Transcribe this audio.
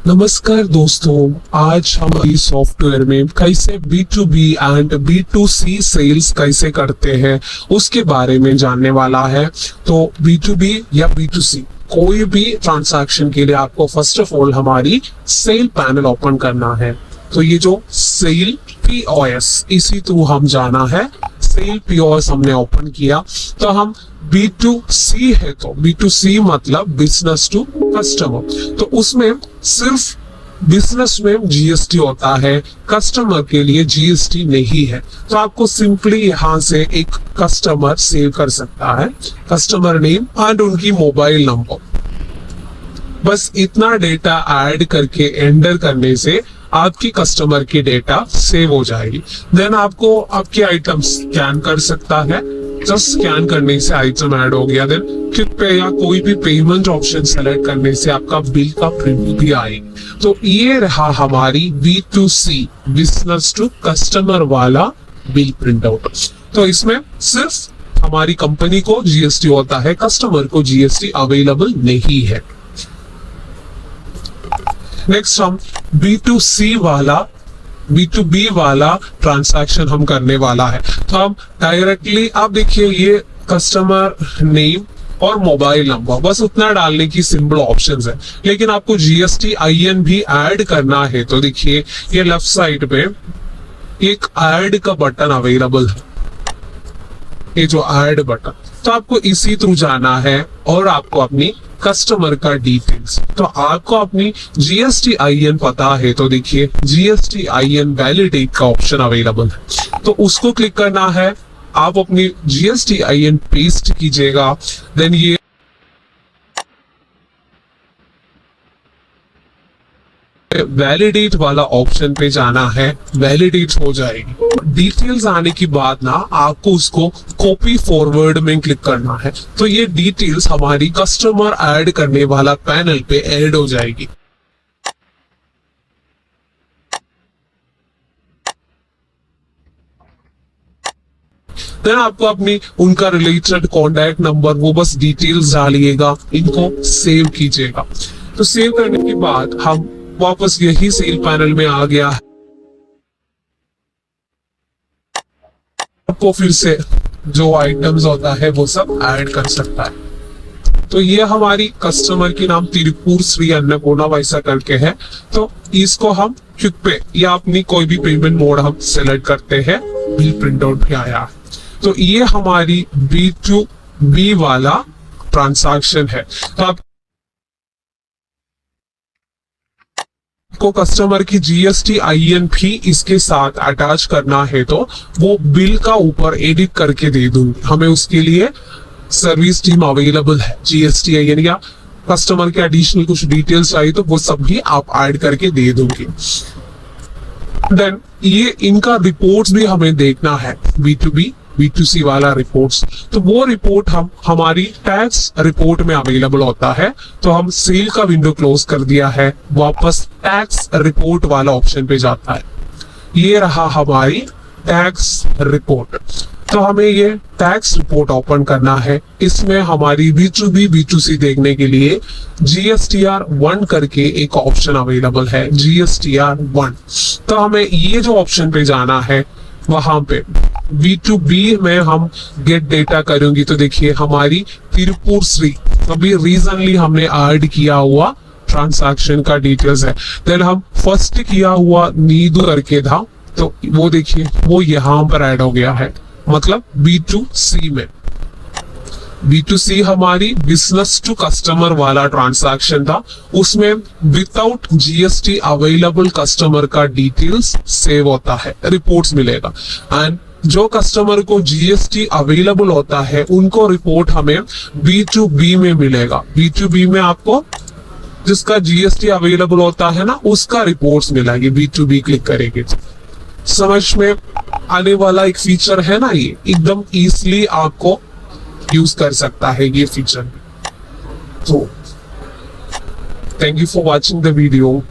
नमस्कार दोस्तों, आज हम इस सॉफ्टवेयर में कैसे B2B एंड B2C सेल्स कैसे करते हैं उसके बारे में जानने वाला है। तो B2B या B2C कोई भी ट्रांजैक्शन के लिए आपको फर्स्ट ऑफ ऑल हमारी सेल पैनल ओपन करना है। तो ये जो सेल POS इसी थ्रू हम जाना है। सेल POS हमने ओपन किया तो हम B2C है तो B2C मतलब बिजनेस टू कस्टमर, तो उसमें सिर्फ बिजनेस में GST होता है, कस्टमर के लिए GST नहीं है। तो आपको सिंपली यहाँ से एक कस्टमर सेव कर सकता है, कस्टमर नेम एंड उनकी मोबाइल नंबर। बस इतना डेटा ऐड करके एंटर करने से आपकी कस्टमर की डेटा सेव हो जाएगी। देन आपको आपके आइटम स्कैन कर सकता है, जस्ट स्कैन करने से आइटम ऐड हो गया। देन क्विक पे या कोई भी पेमेंट ऑप्शन सेलेक्ट करने से आपका बिल का प्रिंट भी आएगी। तो ये रहा हमारी B2C बिजनेस टू कस्टमर वाला बिल प्रिंट आउट। तो इसमें सिर्फ हमारी कंपनी को GST होता है, कस्टमर को GST अवेलेबल नहीं है। नेक्स्ट हम B2B वाला ट्रांजैक्शन हम करने वाला है। तो हम डायरेक्टली आप देखिए ये कस्टमर नेम और मोबाइल नंबर, बस उतना डालने की सिंपल ऑप्शंस है। लेकिन आपको GST IN भी ऐड करना है तो देखिए ये लेफ्ट साइड पे एक ऐड का बटन अवेलेबल है, ये जो ऐड बटन, तो आपको इसी थ्रू जाना है और आपको अपनी कस्टमर का डिटेल्स, तो आपको अपनी GST IN पता है तो देखिए GST IN वैलिडेट का ऑप्शन अवेलेबल है, तो उसको क्लिक करना है। आप अपनी GST IN पेस्ट कीजिएगा। देन ये वैलिडेट वाला ऑप्शन पे जाना है, वैलिडेट हो जाएगी। डिटेल्स आने के बाद ना आपको उसको कॉपी फॉरवर्ड में क्लिक करना है, तो ये डिटेल्स हमारी कस्टमर ऐड करने वाला पैनल पे ऐड हो जाएगी। देन आपको अपनी उनका रिलेटेड कॉन्टैक्ट नंबर, वो बस डिटेल्स डालिएगा, इनको सेव कीजिएगा। तो सेव करने के बाद हम वापस यही सेल पैनल में आ गया है। आपको फिर से जो आइटम्स होता है वो सब ऐड कर सकता है। तो ये हमारी कस्टमर की नाम तिरुपुर श्री अन्नपूर्णा वैसा करके है। तो इसको हम क्विक पे या अपनी कोई भी पेमेंट मोड हम सेलेक्ट करते हैं, बिल प्रिंट आउट भी आया है। तो ये हमारी B2B वाला ट्रांजैक्शन है। तो आप को कस्टमर की GST IN भी इसके साथ अटैच करना है तो वो बिल का ऊपर एडिट करके दे दूंगी। हमें उसके लिए सर्विस टीम अवेलेबल है। GST IN या कस्टमर के एडिशनल कुछ डिटेल्स चाहिए तो वो सब भी आप ऐड करके दे दोगे। देन ये इनका रिपोर्ट्स भी हमें देखना है, B2B B2C वाला रिपोर्ट्स। तो वो रिपोर्ट हम हमारी टैक्स रिपोर्ट में अवेलेबल होता है। तो हम सेल का विंडो क्लोज कर दिया है, वापस टैक्स रिपोर्ट वाला ऑप्शन पे जाता है। ये रहा हमारी टैक्स रिपोर्ट। तो हमें ये टैक्स रिपोर्ट ओपन करना है। इसमें हमारी B2B B2C देखने के लिए GSTR 1 करके एक ऑप्शन अवेलेबल है, GSTR 1। तो हमें ये जो ऑप्शन पे जाना है, वहां पे B2B में हम गेट डेटा करेंगे। तो देखिए हमारी तिरुपुर श्री अभी रीजनली हमने ऐड किया हुआ ट्रांजैक्शन का डिटेल्स है। देन हम फर्स्ट किया हुआ नीदू करके था, तो वो देखिए वो यहाँ पर ऐड हो गया है, मतलब B2C में। B2C हमारी बिजनेस टू कस्टमर वाला ट्रांजैक्शन था, उसमें विदाउट GST अवेलेबल कस्टमर का डिटेल्स सेव होता है, रिपोर्ट्स मिलेगा। एंड जो कस्टमर को GST अवेलेबल होता है उनको रिपोर्ट हमें B2B में मिलेगा। B2B में आपको जिसका GST अवेलेबल होता है ना उसका रिपोर्ट्स मिलेगी। B2B क्लिक करेंगे तो समझ में आने वाला एक फीचर है ना, ये एकदम इजीली आपको यूज कर सकता है ये फीचर। तो thank you for watching the video.